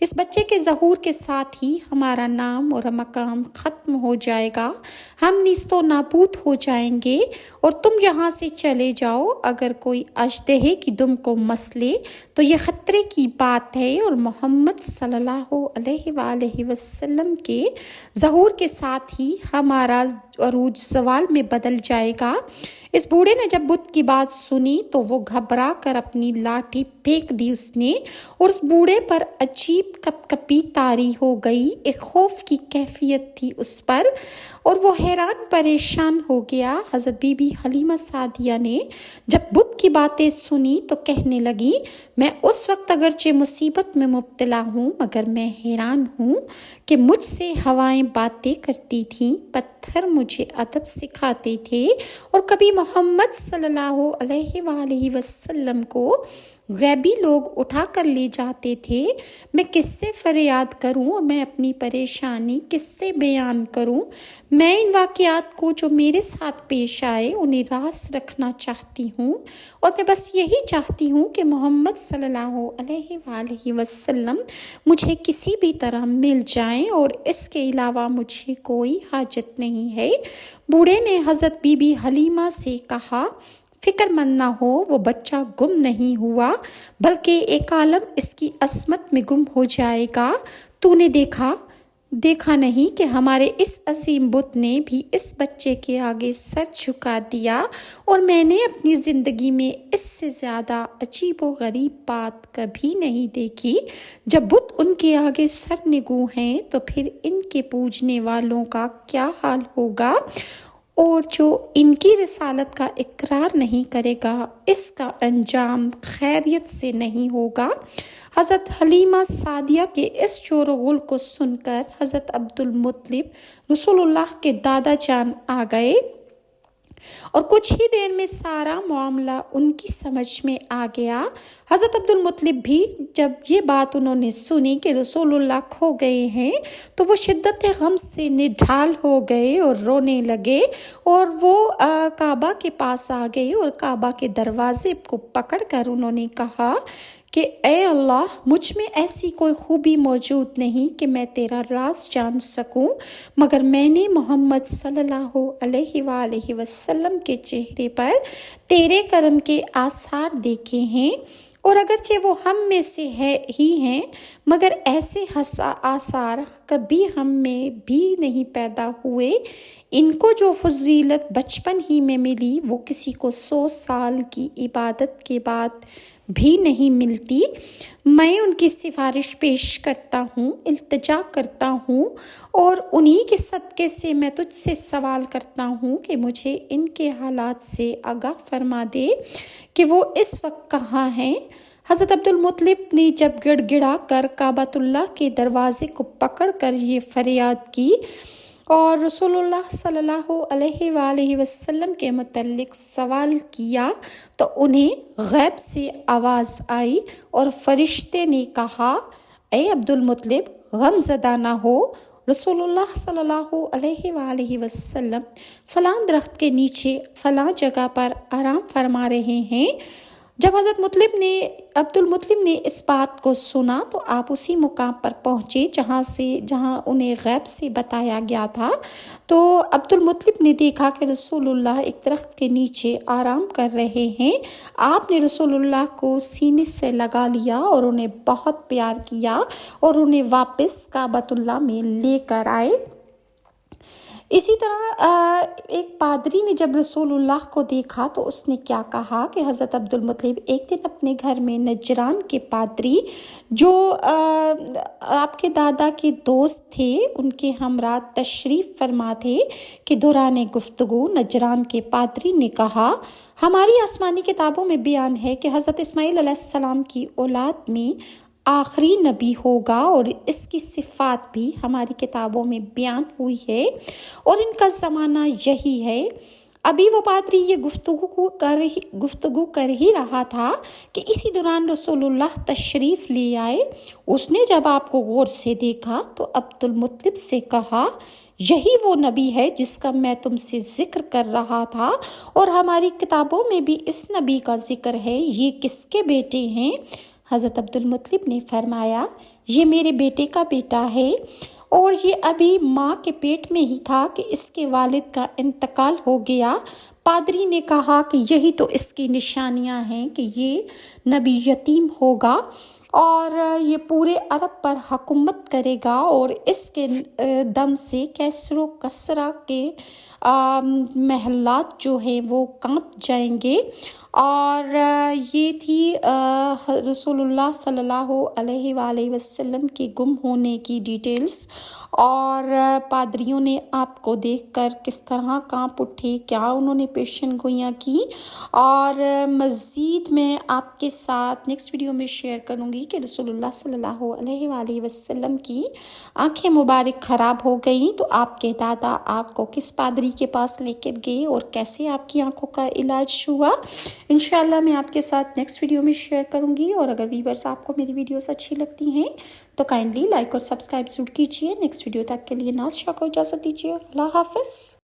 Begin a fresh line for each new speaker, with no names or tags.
اس بچے کے ظہور کے ساتھ ہی ہمارا نام اور مقام ختم ہو جائے گا، ہم نیست و نابود ہو جائیں گے اور تم یہاں سے چلے جاؤ۔ اگر کوئی اژدہے کی دم کو مس لے تو یہ خطرے کی بات ہے، اور محمد صلی اللہ علیہ وآلہ وسلم کے ظہور کے ساتھ ہی ہمارا عروج زوال میں بدل جائے گا۔ اس بوڑھے نے جب بت کی بات سنی تو وہ گھبرا کر اپنی لاٹھی پھینک دی اس نے، اور اس بوڑھے پر عجیب کپ کپی طاری ہو گئی، ایک خوف کی کیفیت تھی اس پر، اور وہ حیران پریشان ہو گیا۔ حضرت بی بی حلیمہ سعدیہ نے جب بت کی باتیں سنی تو کہنے لگی، میں اس وقت اگرچہ مصیبت میں مبتلا ہوں مگر میں حیران ہوں کہ مجھ سے ہوائیں باتیں کرتی تھیں، پتھر مجھے ادب سکھاتے تھے، اور کبھی محمد صلی اللہ علیہ وآلہ وسلم کو غیبی لوگ اٹھا کر لے جاتے تھے۔ میں کس سے فریاد کروں اور میں اپنی پریشانی کس سے بیان کروں؟ میں ان واقعات کو جو میرے ساتھ پیش آئے انہیں راز رکھنا چاہتی ہوں، اور میں بس یہی چاہتی ہوں کہ محمد صلی اللہ علیہ وآلہ وسلم مجھے کسی بھی طرح مل جائیں، اور اس کے علاوہ مجھے کوئی حاجت نہیں ہے۔ بوڑھے نے حضرت بی بی حلیمہ سے کہا، فکر مند نہ ہو، وہ بچہ گم نہیں ہوا بلکہ ایک عالم اس کی عصمت میں گم ہو جائے گا۔ تو نے دیکھا نہیں کہ ہمارے اس عظیم بت نے بھی اس بچے کے آگے سر جھکا دیا، اور میں نے اپنی زندگی میں اس سے زیادہ عجیب و غریب بات کبھی نہیں دیکھی۔ جب بت ان کے آگے سر نگوں ہیں تو پھر ان کے پوجنے والوں کا کیا حال ہوگا، اور جو ان کی رسالت کا اقرار نہیں کرے گا اس کا انجام خیریت سے نہیں ہوگا۔ حضرت حلیمہ سعدیہ کے اس شور و غل کو سن کر حضرت عبدالمطلب رسول اللہ کے دادا جان آ گئے، اور کچھ ہی دیر میں سارا معاملہ ان کی سمجھ میں آ گیا۔ حضرت عبدالمطلب بھی جب یہ بات انہوں نے سنی کہ رسول اللہ کھو گئے ہیں تو وہ شدت غم سے نڈھال ہو گئے اور رونے لگے، اور وہ کعبہ کے پاس آ گئے اور کعبہ کے دروازے کو پکڑ کر انہوں نے کہا کہ اے اللہ، مجھ میں ایسی کوئی خوبی موجود نہیں کہ میں تیرا راز جان سکوں، مگر میں نے محمد صلی اللہ علیہ وآلہ وسلم کے چہرے پر تیرے کرم کے آثار دیکھے ہیں، اور اگرچہ وہ ہم میں سے ہی ہیں مگر ایسے آثار کبھی ہم میں بھی نہیں پیدا ہوئے۔ ان کو جو فضیلت بچپن ہی میں ملی وہ کسی کو 100 سال کی عبادت کے بعد بھی نہیں ملتی۔ میں ان کی سفارش پیش کرتا ہوں، التجا کرتا ہوں، اور انہی کے صدقے سے میں تجھ سے سوال کرتا ہوں کہ مجھے ان کے حالات سے آگاہ فرما دے کہ وہ اس وقت کہاں ہیں۔ حضرت عبدالمطلب نے جب گڑ گڑا کر کعبۃ اللہ کے دروازے کو پکڑ کر یہ فریاد کی اور رسول اللہ صلی اللہ علیہ وآلہ وسلم کے متعلق سوال کیا تو انہیں غیب سے آواز آئی اور فرشتے نے کہا، اے عبدالمطلب غم زدہ نہ ہو، رسول اللہ صلی اللہ علیہ وآلہ وسلم فلاں درخت کے نیچے فلاں جگہ پر آرام فرما رہے ہیں۔ جب حضرت عبدالمطلب نے اس بات کو سنا تو آپ اسی مقام پر پہنچے جہاں انہیں غیب سے بتایا گیا تھا۔ تو عبدالمطلب نے دیکھا کہ رسول اللہ ایک درخت کے نیچے آرام کر رہے ہیں۔ آپ نے رسول اللہ کو سینے سے لگا لیا اور انہیں بہت پیار کیا اور انہیں واپس کعبۃ اللہ میں لے کر آئے۔ اسی طرح ایک پادری نے جب رسول اللہ کو دیکھا تو اس نے کیا کہا کہ حضرت عبدالمطلب ایک دن اپنے گھر میں نجران کے پادری جو آپ کے دادا کے دوست تھے ان کے ہمراہ تشریف فرما تھے کہ دوران گفتگو نجران کے پادری نے کہا، ہماری آسمانی کتابوں میں بیان ہے کہ حضرت اسماعیل علیہ السلام کی اولاد میں آخری نبی ہوگا، اور اس کی صفات بھی ہماری کتابوں میں بیان ہوئی ہے اور ان کا زمانہ یہی ہے۔ ابھی وہ پادری یہ گفتگو کر ہی رہا تھا کہ اسی دوران رسول اللہ تشریف لے آئے۔ اس نے جب آپ کو غور سے دیکھا تو عبدالمطلب سے کہا، یہی وہ نبی ہے جس کا میں تم سے ذکر کر رہا تھا، اور ہماری کتابوں میں بھی اس نبی کا ذکر ہے، یہ کس کے بیٹے ہیں؟ حضرت عبدالمطلب نے فرمایا یہ میرے بیٹے کا بیٹا ہے اور یہ ابھی ماں کے پیٹ میں ہی تھا کہ اس کے والد کا انتقال ہو گیا۔ پادری نے کہا کہ یہی تو اس کی نشانیاں ہیں کہ یہ نبی یتیم ہوگا اور یہ پورے عرب پر حکومت کرے گا اور اس کے دم سے کیسر و کسرا کے محلات جو ہیں وہ کانپ جائیں گے۔ اور یہ تھی رسول اللہ صلی اللہ علیہ وآلہ وسلم کے گم ہونے کی ڈیٹیلز، اور پادریوں نے آپ کو دیکھ کر کس طرح کانپ اٹھے، کیا انہوں نے پیشن گوئیاں کی۔ اور مزید میں آپ کے ساتھ نیکسٹ ویڈیو میں شیئر کروں گی کہ رسول اللہ صلی اللہ علیہ وآلہ وسلم کی آنکھیں مبارک خراب ہو گئیں تو آپ کے دادا آپ کو کس پادری کے پاس لے کر گئے اور کیسے آپ کی آنکھوں کا علاج ہوا۔ انشاءاللہ میں آپ کے ساتھ نیکسٹ ویڈیو میں شیئر کروں گی، اور اگر ویورز آپ کو میری ویڈیوز اچھی لگتی ہیں تو کائنڈلی لائک اور سبسکرائب ضرور کیجیے۔ نیکسٹ ویڈیو تک کے لیے ناز شاہ کو اجازت دیجیے۔ اللہ حافظ۔